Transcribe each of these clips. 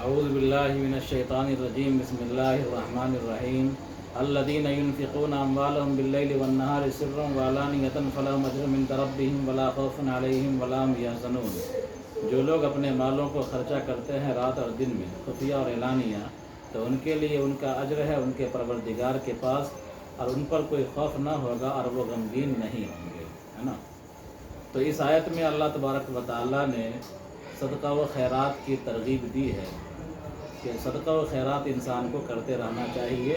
اعوذ باللہ من الشیطان الرجیم بسم اللہ الرحمن الرحیم الذین ينفقون اموالهم باللیل والنہار سرا وعلانیۃ فلہم اجر عند ربہم ولا خوف علیہم ولا هم یحزنون۔ جو لوگ اپنے مالوں کو خرچہ کرتے ہیں رات اور دن میں خفیہ اور اعلانیہ، تو ان کے لیے ان کا اجر ہے ان کے پروردگار کے پاس، اور ان پر کوئی خوف نہ ہوگا اور وہ غمگین نہیں ہوں گے، ہے نا۔ تو اس آیت میں اللہ تبارک و تعالیٰ نے صدقہ و خیرات کی ترغیب دی ہے کہ صدقہ و خیرات انسان کو کرتے رہنا چاہیے،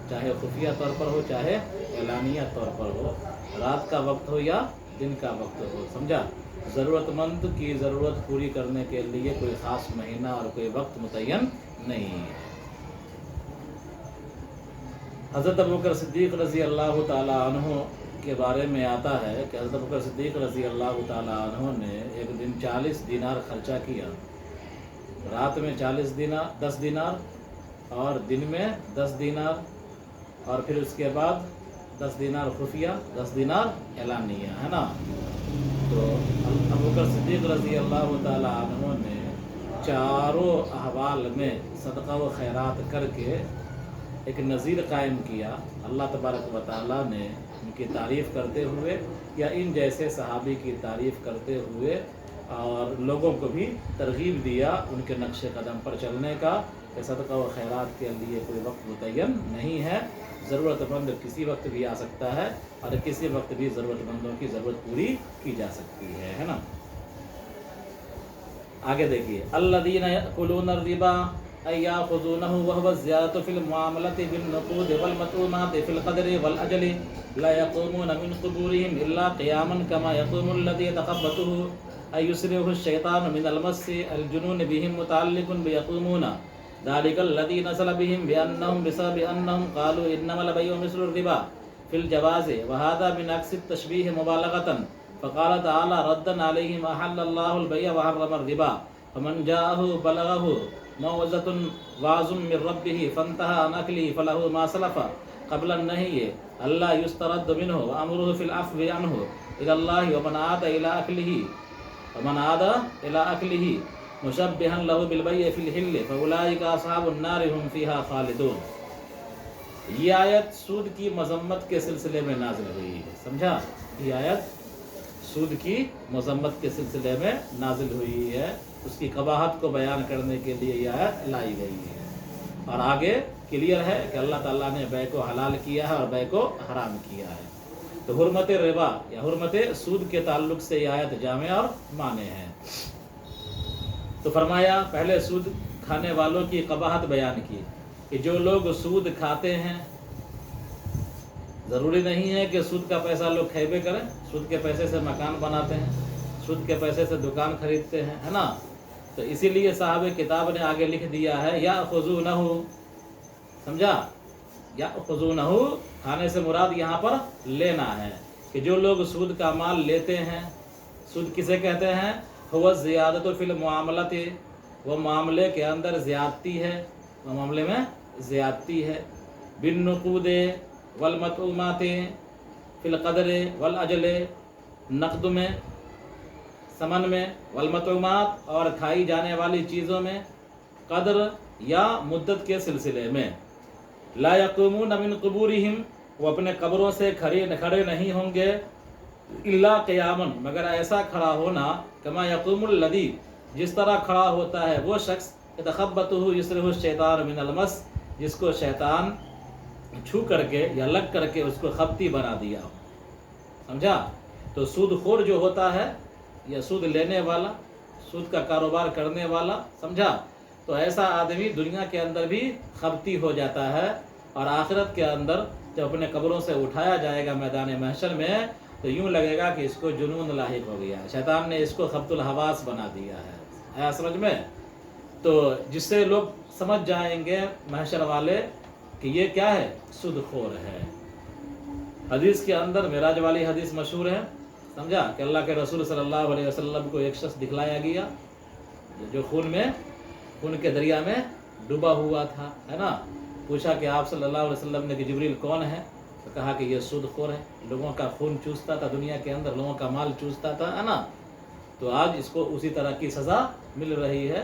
چاہے خفیہ طور پر ہو چاہے اعلانیہ طور پر ہو، رات کا وقت ہو یا دن کا وقت ہو، سمجھا۔ ضرورت مند کی ضرورت پوری کرنے کے لیے کوئی خاص مہینہ اور کوئی وقت متعین نہیں ہے۔ حضرت ابوبکر صدیق رضی اللہ تعالیٰ عنہ کے بارے میں آتا ہے کہ حضرت ابوبکر صدیق رضی اللہ تعالیٰ عنہ نے ایک دن 40 دینار خرچہ کیا، رات میں 10 دینار اور دن میں 10 دینار، اور پھر اس کے بعد 10 دینار خفیہ 10 دینار اعلانیہ، ہے نا۔ تو ابوبکر صدیق رضی اللہ تعالیٰ عنہ نے چاروں احوال میں صدقہ و خیرات کر کے ایک نظیر قائم کیا۔ اللہ تبارک و تعالیٰ نے ان کی تعریف کرتے ہوئے یا ان جیسے صحابی کی تعریف کرتے ہوئے اور لوگوں کو بھی ترغیب دیا ان کے نقش قدم پر چلنے کا، کہ صدقہ و خیرات کے لیے کوئی وقت متعین نہیں ہے، ضرورت مند کسی وقت بھی آ سکتا ہے اور کسی وقت بھی ضرورت مندوں کی ضرورت پوری کی جا سکتی ہے نا۔ آگے دیکھیے، الذین یأکلون الربا یأخذونہ وہو الزیادۃ فی المعاملۃ بالنقود والمطعومات فی القدر والاجل لا یقومون من قبورہم الا قیاما کما یقوم الذی یتخبطہ یسرہ الشیطان من المس الجنون بہم متعلق بیقومون ذلک الذی نزل بہم بانہم بسبب انہم قالوا انما البیع مثل الربا فی الجواز وہذا من عکس التشبیہ مبالغۃ، فقال تعالی ردا علیہم احل اللہ البیع وحرم الربا فمن جاءہ بلغہ موعظۃ واعظ من ربہ فانتہى عن اکلہ فلہ ما سلف قبل النہی اللہ یسترد منہ وامرہ فی العفو عنہ الی اللہ ومن عاد الی اکلہ مشبہا لہ بالبیع فی الحل فاولئک اصحاب النار ہم فیہا خالدون۔ یہ آیت سود کی مذمت کے سلسلے میں نازل ہوئی ہے، سمجھا۔ یہ آیت سود کی مذمت کے سلسلے میں نازل ہوئی ہے، اس کی قباحت کو بیان کرنے کے لیے یہ آیت لائی گئی ہے، اور آگے کلیئر ہے کہ اللہ تعالیٰ نے بیع کو حلال کیا ہے اور بیع کو حرام کیا ہے۔ تو حرمت ربا یا حرمت سود کے تعلق سے یہ آیت جامع اور مانع ہے۔ تو فرمایا پہلے سود کھانے والوں کی قباحت بیان کی کہ جو لوگ سود کھاتے ہیں، ضروری نہیں ہے کہ سود کا پیسہ لوگ کھیبے کریں، سود کے پیسے سے مکان بناتے ہیں، سود کے پیسے سے دکان خریدتے ہیں، ہے نا۔ تو اسی لیے صاحب کتاب نے آگے لکھ دیا ہے یأخذونہ، سمجھا۔ یأخذونہ کھانے سے مراد یہاں پر لینا ہے، کہ جو لوگ سود کا مال لیتے ہیں، سود کسے کہتے ہیں؟ هو الزیادۃ فی المعاملۃ، وہ معاملے کے اندر زیادتی ہے، وہ معاملے میں زیادتی ہے، بالنقود والمطعومات فی القدر والاجل، نقد میں، ثمن میں، والمطعومات اور کھائی جانے والی چیزوں میں، قدر یا مدت کے سلسلے میں۔ لا یقومون من قبورہم، وہ اپنے قبروں سے کھڑے نہیں ہوں گے، الا قیاما، مگر ایسا کھڑا ہونا، کما یقوم الذی، جس طرح کھڑا ہوتا ہے وہ شخص، یتخبطہ یسرہ الشیطان من المس، جس کو شیطان چھو کر کے یا لگ کر کے اس کو خبتی بنا دیا ہو، سمجھا۔ تو سود خور جو ہوتا ہے یا سود لینے والا، سود کا کاروبار کرنے والا، سمجھا، تو ایسا آدمی دنیا کے اندر بھی خبتی ہو جاتا ہے، اور آخرت کے اندر جب اپنے قبروں سے اٹھایا جائے گا میدان محشر میں، تو یوں لگے گا کہ اس کو جنون لاحق ہو گیا ہے، شیطان نے اس کو خبط الحواس بنا دیا ہے، آیا سمجھ میں۔ تو جس سے لوگ سمجھ جائیں گے محشر والے کہ یہ کیا ہے، سود خور ہے۔ حدیث کے اندر معراج والی حدیث مشہور ہے، سمجھا، کہ اللہ کے رسول صلی اللہ علیہ وسلم کو ایک شخص دکھلایا گیا جو خون کے دریا میں ڈوبا ہوا تھا، ہے نا۔ پوچھا کہ آپ صلی اللہ علیہ وسلم نے کہ جبریل کون ہے؟ تو کہا کہ یہ سود خور ہے، لوگوں کا خون چوستا تھا، دنیا کے اندر لوگوں کا مال چوستا تھا، ہے نا۔ تو آج اس کو اسی طرح کی سزا مل رہی ہے،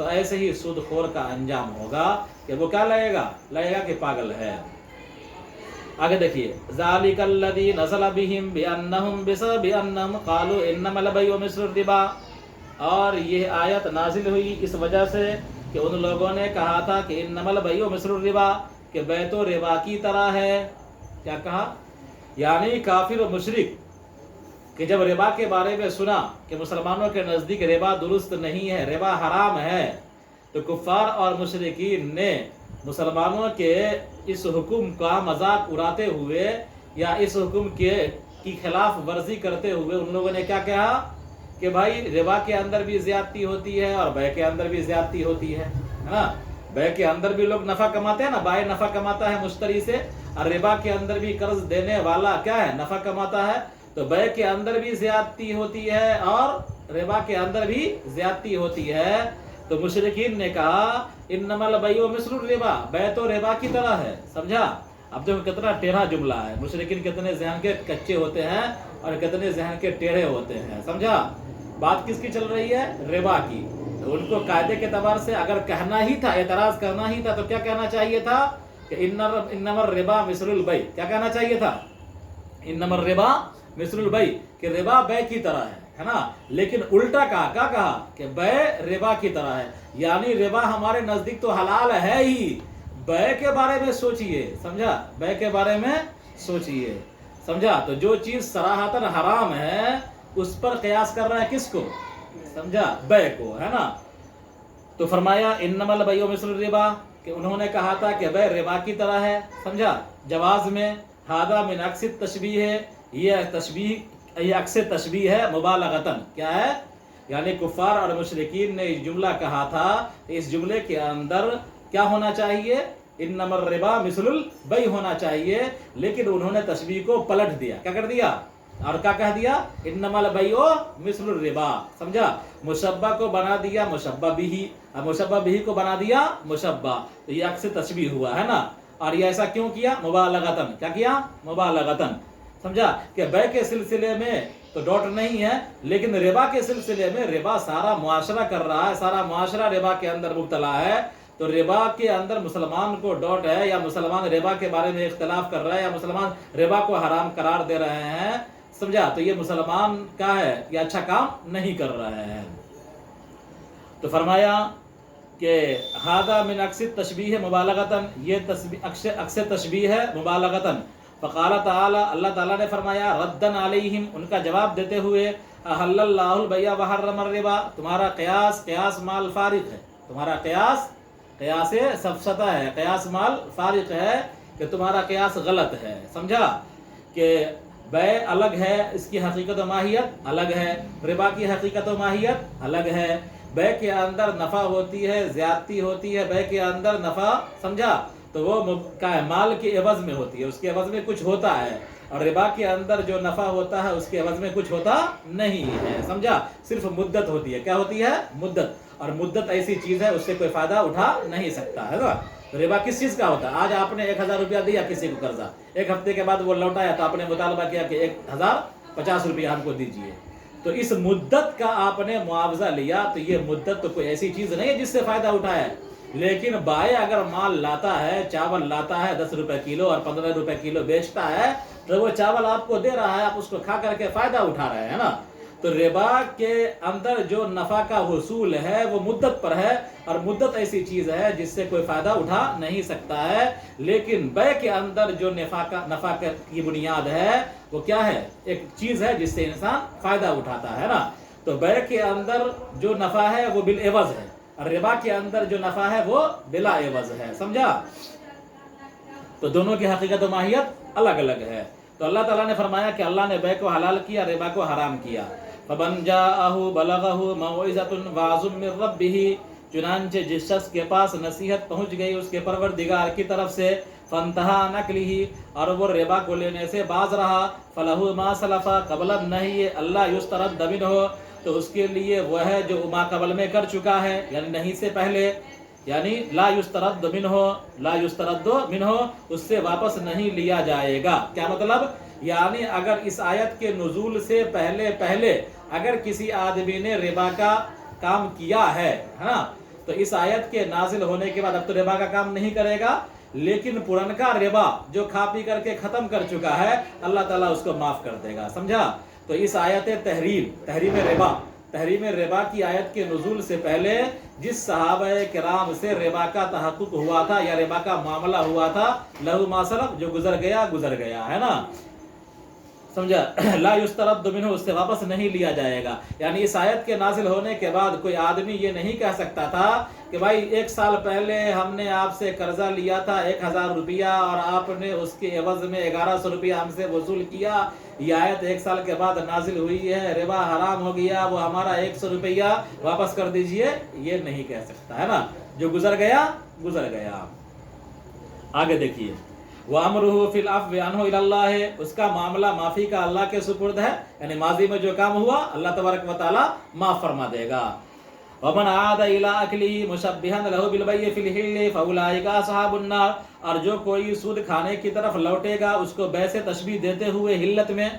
تو ایسے ہی سود خور کا انجام ہوگا کہ وہ کیا لگے گا کہ پاگل ہے۔ آگے دیکھیے، ذالک الذی نزل بہم بانہم بسبب انہم قالوا انما البیع مثل الربا، اور یہ آیت نازل ہوئی اس وجہ سے کہ ان لوگوں نے کہا تھا کہ انما البیع مثل الربا، کہ بیع تو ربا کی طرح ہے۔ کیا کہا؟ یعنی کافر و مشرک کہ جب ربا کے بارے میں سنا کہ مسلمانوں کے نزدیک ربا درست نہیں ہے، ربا حرام ہے، تو کفار اور مشرکین نے مسلمانوں کے اس حکم کا مذاق اڑاتے ہوئے یا اس حکم کی خلاف ورزی کرتے ہوئے ان لوگوں نے کیا کہا کہ بھائی ربا کے اندر بھی زیادتی ہوتی ہے اور بیع کے اندر بھی زیادتی ہوتی ہے نا۔ بیع کے اندر بھی لوگ نفع کماتے ہیں نا، بائع نفع کماتا ہے مشتری سے، اور ربا کے اندر بھی قرض دینے والا کیا ہے، نفع کماتا ہے۔ تو بیع کے اندر بھی زیادتی ہوتی ہے اور ربا کے اندر بھی زیادتی ہوتی ہے۔ تو مشرکین نے کہا انما البیع مثل الربا، بیع تو ربا کی طرح ہے۔ سمجھا؟ اب دیکھو کتنا ٹیڑھا جملہ ہے، مشرکین کتنے ذہن کے کچے ہوتے ہیں اور کتنے ذہن کے ٹیڑھے ہوتے ہیں۔ سمجھا؟ بات کس کی چل رہی ہے؟ ربا کی۔ تو ان کو قاعدے کے اعتبار سے اگر کہنا ہی تھا، اعتراض کرنا ہی تھا، تو کیا کہنا چاہیے تھا کہ انما الربا مثل البیع، کیا کہنا چاہیے تھا؟ انما الربا مثل البیع، کہ ربا بیع کی طرح ہے نا۔ لیکن الٹا کہا، کیا کہا کہ بیع ربا کی طرح ہے، یعنی ربا ہمارے نزدیک تو حلال ہے ہی، بیع کے بارے میں سوچئے۔ سمجھا؟ بیع کے بارے میں سوچئے۔ سمجھا؟ تو جو چیز صراحتاً حرام ہے اس پر قیاس کر رہا ہے کس کو؟ سمجھا؟ بیع کو، ہے نا۔ تو فرمایا انما البیع مثل الربا، کہ انہوں نے کہا تھا کہ بیع ربا کی طرح ہے۔ سمجھا؟ جواز میں ھذا من عکس التشبیہ ہے، یہ عکس تشبیہ ہے مبالغتاً۔ کیا ہے؟ یعنی کفار اور مشرکین نے یہ جملہ کہا تھا، اس جملے کے اندر کیا ہونا چاہیے؟ انما الربا مثل البیع ہونا چاہیے، لیکن انہوں نے تشبیہ کو پلٹ دیا۔ کیا کر دیا؟ اور کیا کہہ دیا؟ انما البیع مثل الربا۔ سمجھا؟ مشبہ کو بنا دیا مشبہ بھی، اور مشبہ بھی کو بنا دیا مشبہ، تو یہ عکس تشبیہ ہوا، ہے نا۔ اور یہ ایسا کیوں کیا؟ مبالغتاً۔ کیا کیا؟ مبالغتاً۔ سمجھا؟ کہ بیع کے سلسلے میں تو ڈاٹ نہیں ہے، لیکن ربا کے سلسلے میں ربا سارا معاشرہ کر رہا ہے، سارا معاشرہ ربا کے اندر مبتلا ہے، تو ربا کے اندر مسلمان کو ڈاٹ ہے، یا مسلمان ربا کے بارے میں اختلاف کر رہا ہے، یا مسلمان ربا کو حرام قرار دے رہے ہیں۔ سمجھا؟ تو یہ مسلمان کیا ہے؟ یہ اچھا کام نہیں کر رہے ہیں۔ تو فرمایا کہ ھذا من عکس التشبیہ مبالغتاً، یہ عکس تشبیہ ہے مبالغتاً۔ فقال تعالی، اللہ تعالیٰ نے فرمایا ردن علیہم، ان کا جواب دیتے ہوئے، احل اللہ البیع وحرم الربا، تمہارا قیاس مال فارق ہے، تمہارا قیاس سفسطہ ہے، قیاس مال فارق ہے، کہ تمہارا قیاس غلط ہے۔ سمجھا؟ کہ بیع الگ ہے، اس کی حقیقت و ماہیت الگ ہے، ربا کی حقیقت و ماہیت الگ ہے۔ بیع کے اندر نفع ہوتی ہے، زیادتی ہوتی ہے، بیع کے اندر نفع، سمجھا، تو وہ کیا ہے؟ مال کے عوض میں ہوتی ہے، اس کے عوض میں کچھ ہوتا ہے، اور ربا کے اندر جو نفع ہوتا ہے اس کے عوض میں کچھ ہوتا نہیں ہے۔ سمجھا؟ صرف مدت ہوتی ہے۔ کیا ہوتی ہے؟ مدت، اور مدت ایسی چیز ہے اس سے کوئی فائدہ اٹھا نہیں سکتا ہے نا۔ ربا کس چیز کا ہوتا ہے؟ آج آپ نے 1000 روپیہ دیا کسی کو قرضہ، ایک ہفتے کے بعد وہ لوٹایا تو آپ نے مطالبہ کیا کہ 1050 روپیہ ہم کو دیجیے، تو اس مدت کا آپ نے معاوضہ لیا، تو یہ مدت تو کوئی ایسی چیز نہیں ہے جس سے فائدہ اٹھائے۔ لیکن بائع اگر مال لاتا ہے، چاول لاتا ہے 10 روپے کلو اور 15 روپے کلو بیچتا ہے، تو وہ چاول آپ کو دے رہا ہے، آپ اس کو کھا کر کے فائدہ اٹھا رہے ہیں نا۔ تو ربا کے اندر جو نفع کا حصول ہے وہ مدت پر ہے، اور مدت ایسی چیز ہے جس سے کوئی فائدہ اٹھا نہیں سکتا ہے۔ لیکن بیع کے اندر جو نفع کی بنیاد ہے وہ کیا ہے؟ ایک چیز ہے جس سے انسان فائدہ اٹھاتا ہے نا۔ تو بیع کے اندر جو نفع ہے وہ بالعوض ہے، اور ربا کے اندر جو نفع ہے وہ بلا عوض ہے۔ سمجھا؟ تو دونوں کی حقیقت و ماہیت الگ الگ ہے۔ تو اللہ تعالیٰ نے فرمایا کہ اللہ نے بیع کو حلال کیا، ربا کو حرام کیا۔ فَمَنْ جَاءَهُ بَلَغَهُ مَوْعِظَةٌ وَعْظٌ مِّن رَّبِّهِ، چنانچہ جس شخص کے پاس نصیحت پہنچ گئی اس کے پروردگار کی طرف سے، فَانْتَهَىٰ عَنْ أَكْلِهِ، اور وہ ربا کو لینے سے باز رہا، فَلَهُ مَا سَلَفَ قَبْلَ النَّهْيِ أَلَّا يُسْتَرَدَّ مِنْهُ، تو اس کے لیے وہ ہے جو ما قبل میں کر چکا ہے، یعنی نہیں سے پہلے، یعنی لا یسترد منہ، اس سے واپس نہیں لیا جائے گا۔ کیا مطلب؟ یعنی اگر اس آیت کے نزول سے پہلے اگر کسی آدمی نے ربا کا کام کیا ہے نا، تو اس آیت کے نازل ہونے کے بعد اب تو ربا کا کام نہیں کرے گا، لیکن پرنکا ربا جو کھا پی کر کے ختم کر چکا ہے اللہ تعالیٰ اس کو معاف کر دے گا، سمجھا؟ تو اس آیت تحریم ربا کی آیت کے نزول سے پہلے جس صحابہ کرام سے ربا کا تحقق ہوا تھا یا ربا کا معاملہ ہوا تھا، لہو ما سلف، جو گزر گیا ہے نا، سمجھا؟ لا یسترد منہ، اس سے واپس نہیں لیا جائے گا۔ یعنی اس آیت کے نازل ہونے کے بعد کوئی آدمی یہ نہیں کہہ سکتا تھا کہ بھائی 1 سال پہلے ہم نے آپ سے قرضہ لیا تھا 1000 روپیہ اور آپ نے اس کے عوض میں 1100 روپیہ ہم سے وصول کیا، یہ آیت 1 سال کے بعد نازل ہوئی ہے، ربا حرام ہو گیا، وہ ہمارا 100 روپیہ واپس کر دیجئے، یہ نہیں کہہ سکتا ہے نا، جو گزر گیا۔ آگے دیکھیے، وَأَمْرُهُ فِي الْعَفْوِ عَنْهُ إِلَى اللَّهِ، اس کا معاملہ معافی کا اللہ کے سپرد ہے، یعنی ماضی میں جو کام ہوا اللہ تبارک و تعالی معاف فرما دے گا۔ وَمَنْ عَادَ إِلَىٰ أَكْلِهِ مُشَبِّهًا لَهُ بِالْبَيِّ فِي الْحِلِّ فَأُولَٰئِكَ أَصْحَابُ النَّارِ، اور جو کوئی سود کھانے کی طرف لوٹے گا اس کو بے سے تشبیہ دیتے ہوئے حلت میں،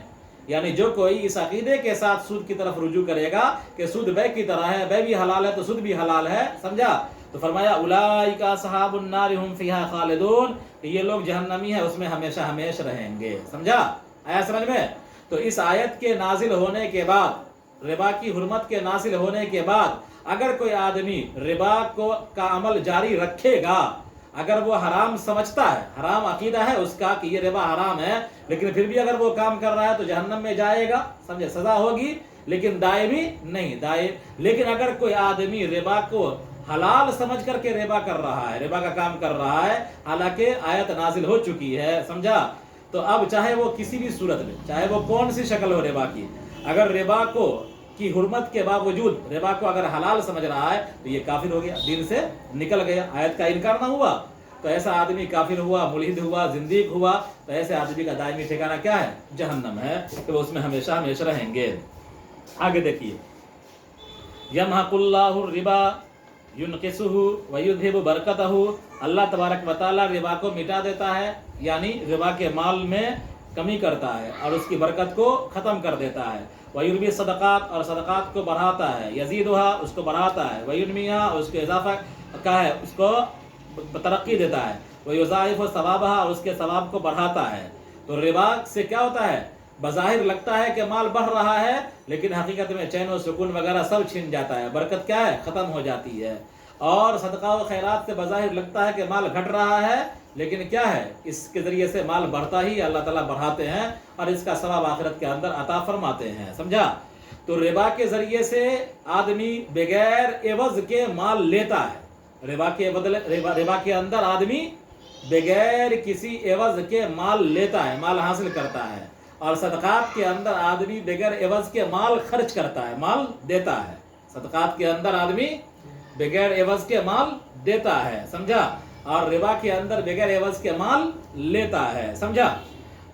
یعنی جو کوئی اس عقیدے کے ساتھ سود کی طرف رجوع کرے گا کہ سود بے کی طرح ہے، بے بھی حلال ہے تو سود بھی حلال ہے، سمجھا؟ تو فرمایا اولئک اصحاب النار هم فیہا خالدون، کہ یہ لوگ جہنمی ہیں، اس میں ہمیشہ رہیں گے، سمجھا؟ آیا سمجھ میں؟ تو اس آیت کے نازل ہونے کے بعد، ربا کی حرمت کے نازل ہونے کے بعد، اگر کوئی آدمی ربا کا عمل جاری رکھے گا، اگر وہ حرام سمجھتا ہے، حرام عقیدہ ہے اس کا کہ یہ ربا حرام ہے، لیکن پھر بھی اگر وہ کام کر رہا ہے تو جہنم میں جائے گا، سمجھے؟ سزا ہوگی، لیکن دائمی نہیں، لیکن اگر کوئی آدمی ربا کو حلال سمجھ کر کے ربا کر رہا ہے، ربا کا کام کر رہا ہے، حالانکہ آیت نازل ہو چکی ہے، سمجھا؟ تو اب چاہے وہ کسی بھی صورت میں، چاہے وہ کون سی شکل ہو ربا کی، اگر ربا کی حرمت کے باوجود ربا کو اگر حلال سمجھ رہا ہے تو یہ کافر ہو گیا، دین سے نکل گیا، آیت کا انکار نہ ہوا تو ایسا آدمی کافر ہوا، ملحد ہوا، زندیق ہوا، تو ایسے آدمی کا دائمی ٹھکانہ کیا ہے؟ جہنم ہے، کہ وہ اس میں ہمیشہ رہیں گے۔ آگے دیکھیے، یمحق اللہ الربا ینقصہ ویذہب برکتہ، اللہ تبارک و تعالیٰ ربا کو مٹا دیتا ہے، یعنی ربا کے مال میں کمی کرتا ہے اور اس کی برکت کو ختم کر دیتا ہے۔ وَيُرْبِي الصَّدَقَاتِ، اور صدقات کو بڑھاتا ہے، یزیدها، اس کو بڑھاتا ہے، وَيُنْمِيهَا، اس کو اضافہ کا ہے، اس کو ترقی دیتا ہے، وَيُضَاعِفُ ثَوَابَهَا، اور اس کے ثواب کو بڑھاتا ہے۔ تو ربا سے کیا ہوتا ہے؟ بظاہر لگتا ہے کہ مال بڑھ رہا ہے، لیکن حقیقت میں چین و سکون وغیرہ سب چھن جاتا ہے، برکت کیا ہے؟ ختم ہو جاتی ہے۔ اور صدقہ و خیرات سے بظاہر لگتا ہے کہ مال گھٹ رہا ہے، لیکن کیا ہے؟ اس کے ذریعے سے مال بڑھتا ہی اللہ تعالیٰ بڑھاتے ہیں اور اس کا ثواب آخرت کے اندر عطا فرماتے ہیں، سمجھا؟ تو ربا کے ذریعے سے آدمی بغیر عوض کے مال لیتا ہے، ربا کے اندر آدمی بغیر کسی عوض کے مال لیتا ہے، مال حاصل کرتا ہے، اور صدقات کے اندر آدمی بغیر عوض کے مال خرچ کرتا ہے، مال دیتا ہے، صدقات کے اندر آدمی بغیر عوض کے مال دیتا ہے، سمجھا؟ اور ربا کے اندر بغیر عوض کے مال لیتا ہے، سمجھا؟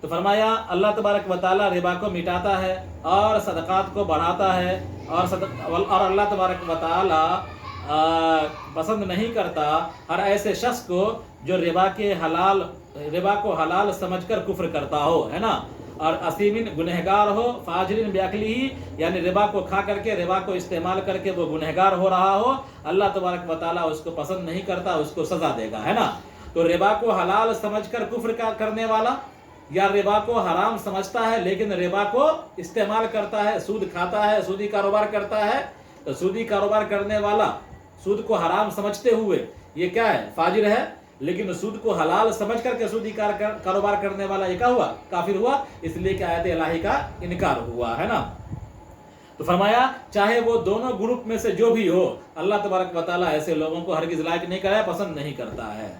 تو فرمایا اللہ تبارک و تعالیٰ ربا کو مٹاتا ہے اور صدقات کو بڑھاتا ہے، اور اللہ تبارک و تعالیٰ پسند نہیں کرتا ہر ایسے شخص کو جو ربا کو حلال سمجھ کر کفر کرتا ہو، ہے نا، اور اسیمن گنہگار ہو، فاجرن بیاکلیہ، یعنی ربا کو کھا کر کے، ربا کو استعمال کر کے وہ گنہگار ہو رہا ہو، اللہ تبارک و تعالیٰ اس کو پسند نہیں کرتا، اس کو سزا دے گا، ہے نا۔ تو ربا کو حلال سمجھ کر کفر کرنے والا، یا ربا کو حرام سمجھتا ہے لیکن ربا کو استعمال کرتا ہے، سود کھاتا ہے، سودی کاروبار کرتا ہے، تو سودی کاروبار کرنے والا سود کو حرام سمجھتے ہوئے یہ کیا ہے؟ فاجر ہے، لیکن سود کو حلال سمجھ کر کے سودی کاروبار کرنے والا یہ کیا ہوا؟ کافر ہوا، اس لیے کہ آیت الہی کا انکار ہوا، ہے نا۔ تو فرمایا چاہے وہ دونوں گروپ میں سے جو بھی ہو، اللہ تبارک و تعالیٰ ایسے لوگوں کو ہرگز لائق نہیں کرا، پسند نہیں کرتا ہے۔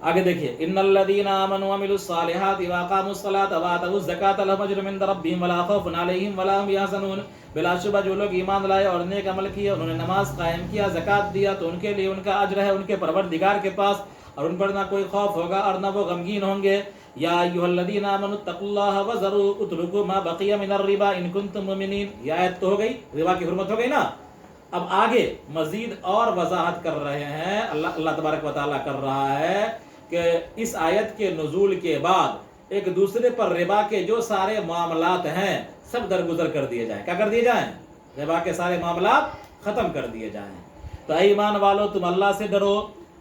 آگے دیکھیے، ان الذین آمنوا وعملوا الصالحات واقاموا الصلاۃ وآتوا الزکاۃ لهم اجر عند ربهم ولا خوف علیہم ولا هم یحزنون، بلا شبہ جو لوگ ایمان لائے اور نیک عمل کیے، انہوں نے نماز قائم کیا، زکوٰۃ دیا، تو ان کے لیے ان کا اجر ہے ان کے پروردگار کے پاس، اور ان پر نہ کوئی خوف ہوگا اور نہ وہ غمگین ہوں گے۔ یا ایھا الذین آمنوا اتقوا اللہ وذروا اترکوا ما بقی من الربا ان کنتم مؤمنین، یہ آیت تو ہو گئی، ربا کی حرمت ہو گئی نا۔ اب آگے مزید اور وضاحت کر رہے ہیں، اللہ تبارک و تعالیٰ کر رہا ہے کہ اس آیت کے نزول کے بعد ایک دوسرے پر ربا کے جو سارے معاملات ہیں سب درگزر کر دیے جائیں۔ کیا کر دیے جائیں؟ ربا کے سارے معاملات ختم کر دیے جائیں۔ تو اے ایمان والو تم اللہ سے ڈرو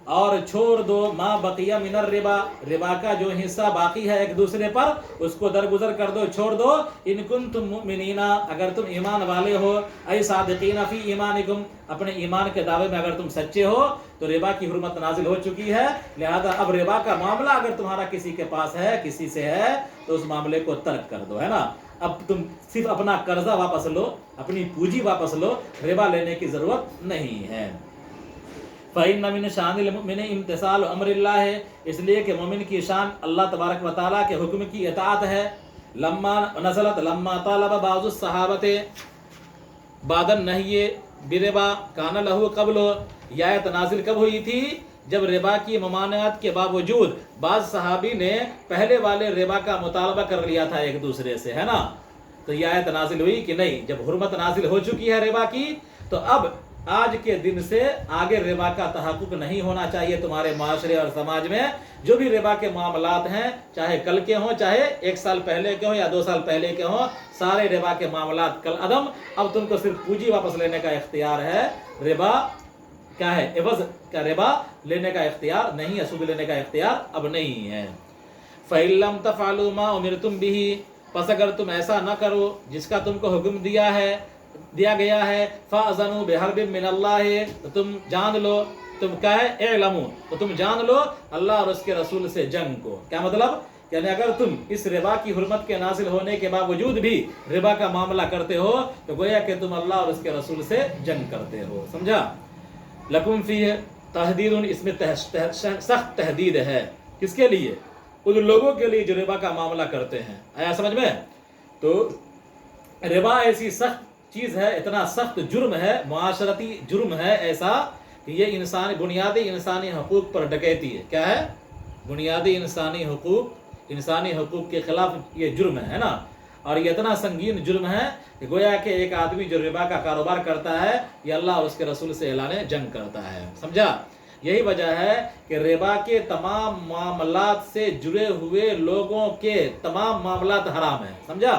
اور چھوڑ دو ما بقیہ من الربا، ربا کا جو حصہ باقی ہے ایک دوسرے پر اس کو درگزر کر دو، چھوڑ دو۔ ان کنتم مؤمنین، اگر تم ایمان والے ہو، اے صادقین فی ایمانکم، اپنے ایمان کے دعوے میں اگر تم سچے ہو تو ربا کی حرمت نازل ہو چکی ہے، لہذا اب ربا کا معاملہ اگر تمہارا کسی کے پاس ہے، کسی سے ہے، تو اس معاملے کو ترک کر دو، ہے نا۔ اب تم صرف اپنا قرضہ واپس لو، اپنی پونجی واپس لو، ربا لینے کی ضرورت نہیں ہے۔ فَإِنَّ مِنْ شَأْنِ الْمُؤْمِنِ امتثال امر اللہ ہے، اس لیے کہ مومن کی شان اللہ تبارک و تعالیٰ کے حکم کی اطاعت ہے۔ لما نزلت لما طالب بعض الصحابۃ بعد النہی بربا کان لہ قبل، یہ آیت نازل کب ہوئی تھی؟ جب ربا کی ممانعت کے باوجود بعض صحابی نے پہلے والے ربا کا مطالبہ کر لیا تھا ایک دوسرے سے، ہے نا۔ تو یہ آیت نازل ہوئی کہ نہیں، جب حرمت نازل ہو چکی ہے ربا کی، تو اب آج کے دن سے آگے ربا کا تحقق نہیں ہونا چاہیے تمہارے معاشرے اور سماج میں۔ جو بھی ربا کے معاملات ہیں، چاہے کل کے ہوں، چاہے 1 سال پہلے کے ہوں یا 2 سال پہلے کے ہوں، سارے ربا کے معاملات کل عدم۔ اب تم کو صرف پونجی واپس لینے کا اختیار ہے، ربا کیا ہے، عوض کا ربا لینے کا اختیار نہیں ہے، سود لینے کا اختیار اب نہیں ہے۔ فَإِن لَّمْ تَفْعَلُوا مَا أُمِرْتُمْ بِهِ، پس اگر تم ایسا نہ کرو جس کا تم کو حکم دیا گیا ہے، فَأَذَنُوا بِحَرْبٍ مِّنَ اللَّهِ، تو تم جان لو، تم کیا ہے، اعلموا، تو تم جان لو اللہ اور اس کے رسول سے جنگ کو۔ کیا مطلب؟ یعنی اگر تم اس ربا کی حرمت کے نازل ہونے کے باوجود بھی ربا کا معاملہ کرتے ہو تو گویا کہ تم اللہ اور اس کے رسول سے جنگ کرتے ہو، سمجھا۔ لکم فیہ تحدید، اس میں سخت تحدید ہے، کس کے لیے؟ ان لوگوں کے لیے جو ربا کا معاملہ کرتے ہیں۔ آیا سمجھ میں؟ تو ربا ایسی سخت چیز ہے، اتنا سخت جرم ہے، معاشرتی جرم ہے ایسا کہ یہ بنیادی انسانی حقوق پر ڈکیتی ہے۔ کیا ہے؟ بنیادی انسانی حقوق کے خلاف یہ جرم ہے نا۔ اور یہ اتنا سنگین جرم ہے کہ گویا کہ ایک آدمی جو ربا کا کاروبار کرتا ہے یہ اللہ اور اس کے رسول سے اعلان جنگ کرتا ہے، سمجھا۔ یہی وجہ ہے کہ ربا کے تمام معاملات سے جڑے ہوئے لوگوں کے تمام معاملات حرام ہیں، سمجھا۔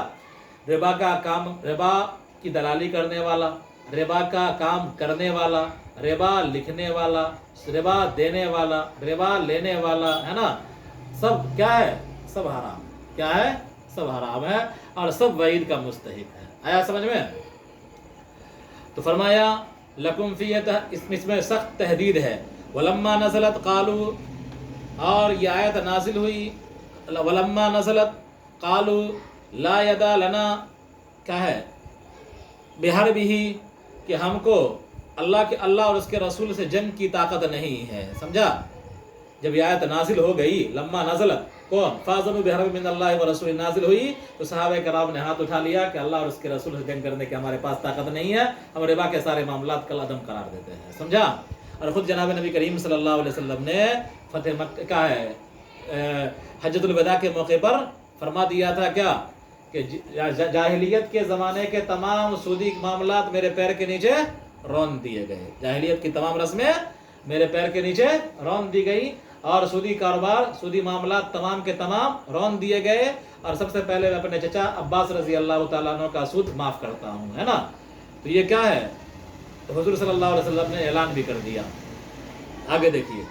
ربا کی دلالی کرنے والا، ربا کا کام کرنے والا، ربا لکھنے والا، ربا دینے والا، ربا لینے والا، ہے نا، سب کیا ہے؟ سب حرام۔ کیا ہے؟ سب حرام ہے اور سب وعید کا مستحق ہے۔ آیا سمجھ میں؟ تو فرمایا لکم فیہ، اس میں سخت تحدید ہے۔ ولما نزلت قالوا، اور یہ آیت نازل ہوئی، ولما نزلت قالوا لا یدا لنا، کیا ہے، بحربہ، کہ ہم کو اللہ اور اس کے رسول سے جنگ کی طاقت نہیں ہے، سمجھا۔ جب یہ آیت نازل ہو گئی، لما نزلت، کون؟ فَأَذَنُوا بِحَرْبٍ مِّنَ اللَّهِ وَرَسُولِهِ، نازل ہوئی تو صحابہ کرام نے ہاتھ اٹھا لیا کہ اللہ اور اس کے رسول سے جنگ کرنے کی ہمارے پاس طاقت نہیں ہے، ہم ربا کے سارے معاملات کل عدم قرار دیتے ہیں، سمجھا۔ اور خود جناب نبی کریم صلی اللہ علیہ وسلم نے فتح مکہ کا ہے حجۃ الوداع کے موقع پر فرما دیا تھا کیا کہ جاہلیت کے زمانے کے تمام سودی معاملات میرے پیر کے نیچے رون دیے گئے، جاہلیت کی تمام رسمیں میرے پیر کے نیچے رون دی گئی، اور سودی کاروبار، سودی معاملات تمام کے تمام رون دیے گئے، اور سب سے پہلے میں اپنے چچا عباس رضی اللہ تعالیٰ عنہ کا سود معاف کرتا ہوں، ہے نا۔ تو یہ کیا ہے؟ تو حضور صلی اللہ علیہ وسلم نے اعلان بھی کر دیا۔ آگے دیکھیے،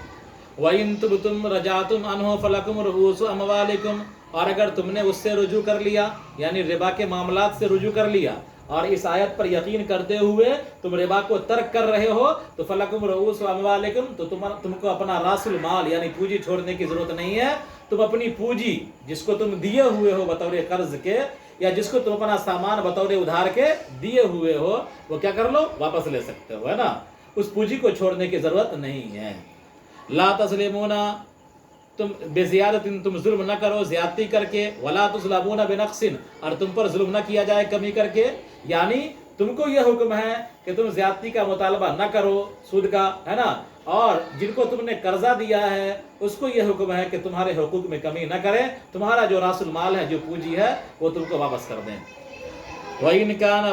وَإِن تُبْتُمْ رَجَعْتُمْ عَنْهُ فَلَكُمْ رُءُوسُ أَمْوَالِكُمْ، اور اگر تم نے اس سے رجوع کر لیا، یعنی ربا کے معاملات سے رجوع کر لیا اور اس آیت پر یقین کرتے ہوئے تم ربا کو ترک کر رہے ہو، تو فَلَكُمْ رُءُوسُ أَمْوَالِكُمْ، تو تم کو اپنا راس المال یعنی پونجی چھوڑنے کی ضرورت نہیں ہے۔ تم اپنی پونجی جس کو تم دیے ہوئے ہو بطور قرض کے، یا جس کو تم اپنا سامان بطور ادھار کے دیے ہوئے ہو، وہ کیا کر لو؟ واپس لے سکتے ہو، ہے نا۔ اس پونجی کو چھوڑنے کی ضرورت نہیں ہے۔ لا تظلمون، تم بے زیادت، تم ظلم نہ کرو زیادتی کر کے، ولا تظلمون بنقص، اور تم پر ظلم نہ کیا جائے کمی کر کے، یعنی تم کو یہ حکم ہے کہ تم زیادتی کا مطالبہ نہ کرو سود کا، ہے نا، اور جن کو تم نے قرضہ دیا ہے اس کو یہ حکم ہے کہ تمہارے حقوق میں کمی نہ کریں، تمہارا جو راس المال ہے، جو پونجی ہے، وہ تم کو واپس کر دیں۔ وَإِنْ كَانَ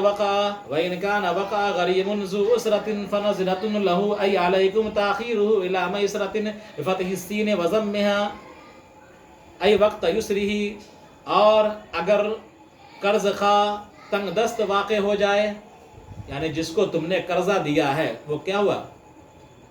وَقَعَ غَرِيمٌ ذُو أُسْرَةٍ فَنَظِرَةٌ لَهُ أَيْ عَلَيْكُمْ تَأْخِيرُهُ إِلَى مَيْسَرَةٍ بِفَتْحِ السِّينِ وَضَمِّهَا أَيْ وَقْتَ يُسْرِهِ، اور اگر قرض خواہ تنگ دست واقع ہو جائے، یعنی جس کو تم نے قرضہ دیا ہے وہ کیا ہوا؟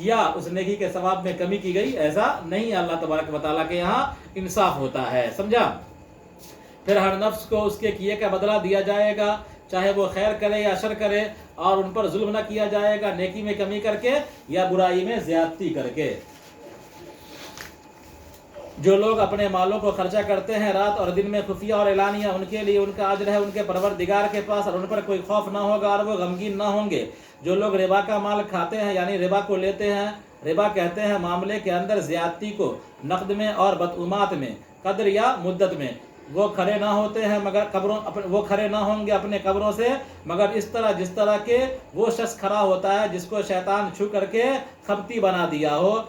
کیا اس نیکی کے ثواب میں کمی کی گئی، ایسا نہیں ہے۔ اللہ تبارک و تعالیٰ کے یہاں انصاف ہوتا ہے، سمجھا۔ پھر ہر نفس کو اس کے کیے کا بدلہ دیا جائے گا، چاہے وہ خیر کرے یا شر کرے، اور ان پر ظلم نہ کیا جائے گا نیکی میں کمی کر کے یا برائی میں زیادتی کر کے۔ جو لوگ اپنے مالوں کو خرچہ کرتے ہیں رات اور دن میں خفیہ اور اعلانیہ، ان کے لیے ان کا اجر ہے ان کے پروردگار کے پاس، اور ان پر کوئی خوف نہ ہوگا اور وہ غمگین نہ ہوں گے۔ جو لوگ ربا کا مال کھاتے ہیں یعنی ربا کو لیتے ہیں، ربا کہتے ہیں معاملے کے اندر زیادتی کو، نقد میں اور بدعمات میں، قدر یا مدت میں، وہ کھڑے نہ ہوتے ہیں مگر وہ کھڑے نہ ہوں گے اپنے قبروں سے مگر اس طرح جس طرح کے وہ شخص کھڑا ہوتا ہے جس کو شیطان چھو کر کے خبتی بنا دیا ہو،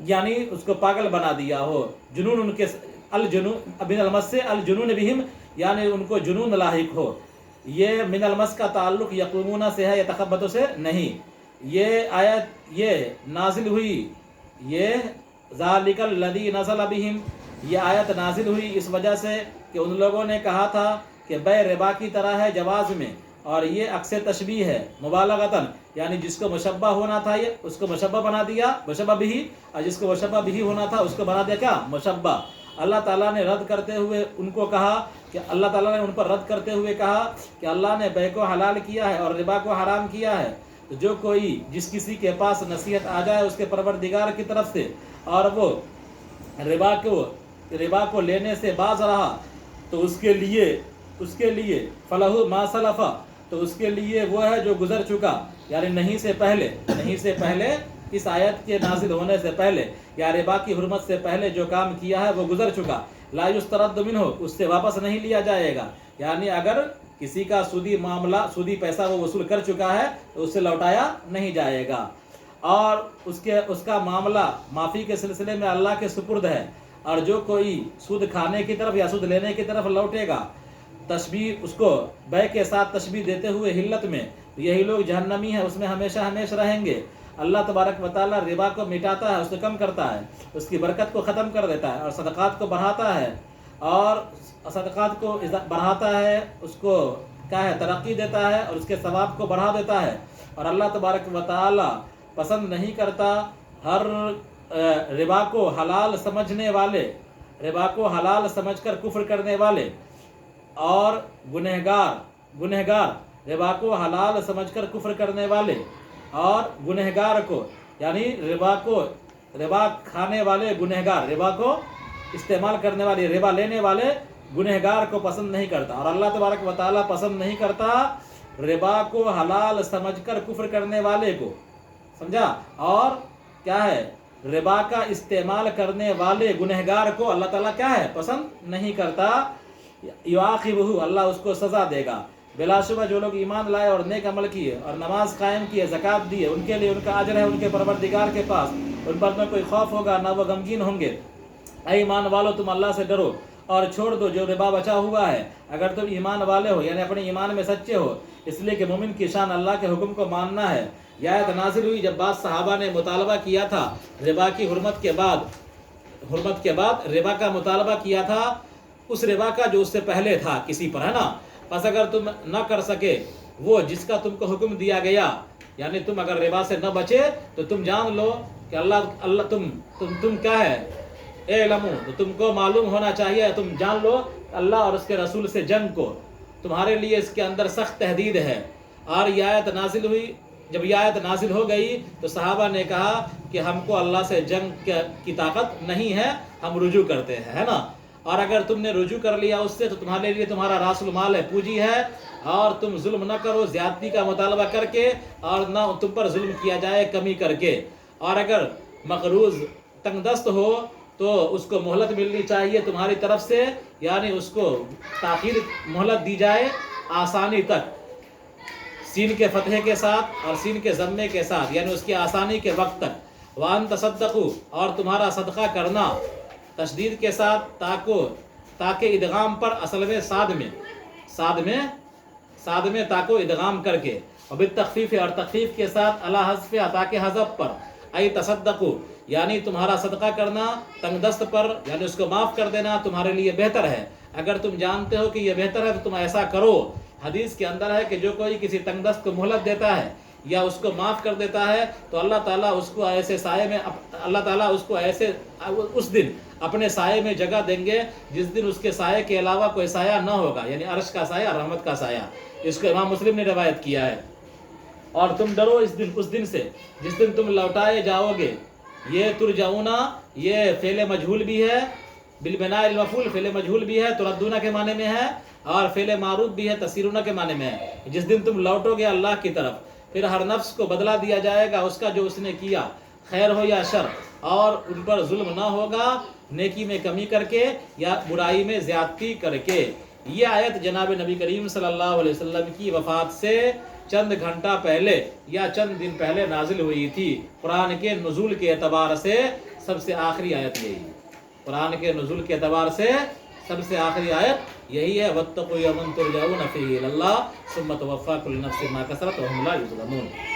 یعنی اس کو پاگل بنا دیا ہو۔ جنون ان کے الجنون من المس سے الجنون بہم، یعنی ان کو جنون لاحق ہو۔ یہ من المس کا تعلق یقومون سے ہے، یتخبطوں سے نہیں۔ یہ آیت یہ نازل ہوئی، یہ ذالک الذی نزل بہم، یہ آیت نازل ہوئی اس وجہ سے کہ ان لوگوں نے کہا تھا کہ بے ربا کی طرح ہے جواز میں، اور یہ عکس تشبیہ ہے مبالغتاً، یعنی جس کو مشبہ ہونا تھا یہ اس کو مشبہ بنا دیا مشبہ بھی، اور جس کو مشبہ بھی ہونا تھا اس کو بنا دیا کیا، مشبہ۔ اللہ تعالیٰ نے رد کرتے ہوئے ان کو کہا کہ اللہ تعالیٰ نے ان پر رد کرتے ہوئے کہا کہ اللہ نے بے کو حلال کیا ہے اور ربا کو حرام کیا ہے، تو جو کوئی جس کسی کے پاس نصیحت آ جائے اس کے پروردگار کی طرف سے اور وہ ربا کو لینے سے باز رہا تو اس کے لیے فلہ ما سلف، تو اس کے لیے وہ ہے جو گزر چکا، یعنی نہیں سے پہلے اس آیت کے نازل ہونے سے پہلے یا ربا کی حرمت سے پہلے جو کام کیا ہے وہ گزر چکا، لا یسترد منہ، اس سے واپس نہیں لیا جائے گا۔ یعنی اگر کسی کا سودی پیسہ وہ وصول کر چکا ہے تو اس سے لوٹایا نہیں جائے گا، اور اس کا معاملہ معافی کے سلسلے میں اللہ کے سپرد ہے۔ اور جو کوئی سود کھانے کی طرف یا سود لینے کی طرف لوٹے گا، تشبیہ اس کو بے کے ساتھ تشبیہ دیتے ہوئے حلت میں، یہی لوگ جہنمی ہیں، اس میں ہمیشہ رہیں گے۔ اللہ تبارک و تعالیٰ ربا کو مٹاتا ہے، اس کو کم کرتا ہے، اس کی برکت کو ختم کر دیتا ہے، اور صدقات کو بڑھاتا ہے، اس کو کیا ہے ترقی دیتا ہے اور اس کے ثواب کو بڑھا دیتا ہے۔ اور اللہ تبارک و تعالیٰ پسند نہیں کرتا ہر ربا کو حلال سمجھنے والے، ربا کو حلال سمجھ کر کفر کرنے والے اور گنہگار ربا کو حلال سمجھ کر کفر کرنے والے اور گنہگار کو، یعنی ربا کھانے والے گنہگار، ربا کو استعمال کرنے والے، ربا لینے والے گنہگار کو پسند نہیں کرتا۔ اور اللہ تبارک و تعالیٰ پسند نہیں کرتا ربا کو حلال سمجھ کر کفر کرنے والے کو، سمجھا۔ اور کیا ہے، ربا کا استعمال کرنے والے گنہگار کو اللہ تعالیٰ کیا ہے پسند نہیں کرتا، یعاقبہ، اللہ اس کو سزا دے گا۔ بلا شبہ جو لوگ ایمان لائے اور نیک عمل کیے اور نماز قائم کیے، زکوٰۃ دیے، ان کے لیے ان کا اجر ہے ان کے پروردگار کے پاس، ان پر نہ کوئی خوف ہوگا نہ وہ غمگین ہوں گے۔ اے ایمان والو، تم اللہ سے ڈرو اور چھوڑ دو جو ربا بچا ہوا ہے، اگر تم ایمان والے ہو، یعنی اپنے ایمان میں سچے ہو، اس لیے کہ مومن کی شان اللہ کے حکم کو ماننا ہے۔ یہ آیت نازل ہوئی جب بعض صحابہ نے مطالبہ کیا تھا ربا کی حرمت کے بعد ربا کا مطالبہ کیا تھا، اس ربا کا جو اس سے پہلے تھا کسی پر، ہے نا۔ پس اگر تم نہ کر سکے وہ جس کا تم کو حکم دیا گیا، یعنی تم اگر ربا سے نہ بچے تو تم جان لو کہ اللہ تم کیا ہے، اعلموا، تو تم کو معلوم ہونا چاہیے، تم جان لو اللہ اور اس کے رسول سے جنگ کو، تمہارے لیے اس کے اندر سخت تحدید ہے۔ اور یہ آیت نازل ہوئی، جب یہ آیت نازل ہو گئی تو صحابہ نے کہا کہ ہم کو اللہ سے جنگ کی طاقت نہیں ہے، ہم رجوع کرتے ہیں، ہے نا۔ اور اگر تم نے رجوع کر لیا اس سے تو تمہارے لیے تمہارا راس المال ہے، پونجی ہے، اور تم ظلم نہ کرو زیادتی کا مطالبہ کر کے، اور نہ تم پر ظلم کیا جائے کمی کر کے۔ اور اگر مقروض تنگ دست ہو تو اس کو مہلت ملنی چاہیے تمہاری طرف سے، یعنی اس کو تاخیر مہلت دی جائے آسانی تک، سین کے فتحے کے ساتھ اور سین کے ضمے کے ساتھ، یعنی اس کی آسانی کے وقت تک۔ وان تصدقوا، اور تمہارا صدقہ کرنا تشدید کے ساتھ، تاکہ ادغام پر اصل میں ساد میں تاکو ادغام کر کے، اور بالتخفیف، اور تخفیف کے ساتھ، علی حذف، تاکہ حذف پر، ای تصدقوا، یعنی تمہارا صدقہ کرنا تنگ دست پر، یعنی اس کو معاف کر دینا تمہارے لیے بہتر ہے۔ اگر تم جانتے ہو کہ یہ بہتر ہے تو تم ایسا کرو۔ حدیث کے اندر ہے کہ جو کوئی کسی تنگ دست کو مہلت دیتا ہے یا اس کو معاف کر دیتا ہے تو اللہ تعالیٰ اس کو ایسے سائے میں اللہ تعالیٰ اس کو ایسے اس دن اپنے سائے میں جگہ دیں گے جس دن اس کے سائے کے علاوہ کوئی سایہ نہ ہوگا، یعنی عرش کا سایہ، رحمت کا سایہ۔ اس کو امام مسلم نے روایت کیا ہے۔ اور تم ڈرو اس دن سے جس دن تم لوٹائے جاؤ گے۔ یہ ترجعونا، یہ فعل مجہول بھی ہے، بالبناء المفعول فعل مجہول بھی ہے، تردونا کے معنی میں ہے، اور فعل معروف بھی ہے، تسیرونا کے معنی میں ہے۔ جس دن تم لوٹو گے اللہ کی طرف، پھر ہر نفس کو بدلہ دیا جائے گا اس کا جو اس نے کیا، خیر ہو یا شر، اور ان پر ظلم نہ ہوگا نیکی میں کمی کر کے یا برائی میں زیادتی کر کے۔ یہ آیت جناب نبی کریم صلی اللہ علیہ وسلم کی وفات سے چند گھنٹہ پہلے یا چند دن پہلے نازل ہوئی تھی۔ قرآن کے نزول کے اعتبار سے سب سے آخری آیت یہی ہے۔ قرآن کے نزول کے اعتبار سے سب سے آخری آیت یہی ہے، وَاتَّقُوا يَوْمًا تُرْجَعُونَ فِيهِ إِلَى اللَّهِ ثُمَّ تُوَفَّىٰ كُلُّ نَفْسٍ مَا كَسَبَتْ وَهُمْ لَا يُظْلَمُونَ۔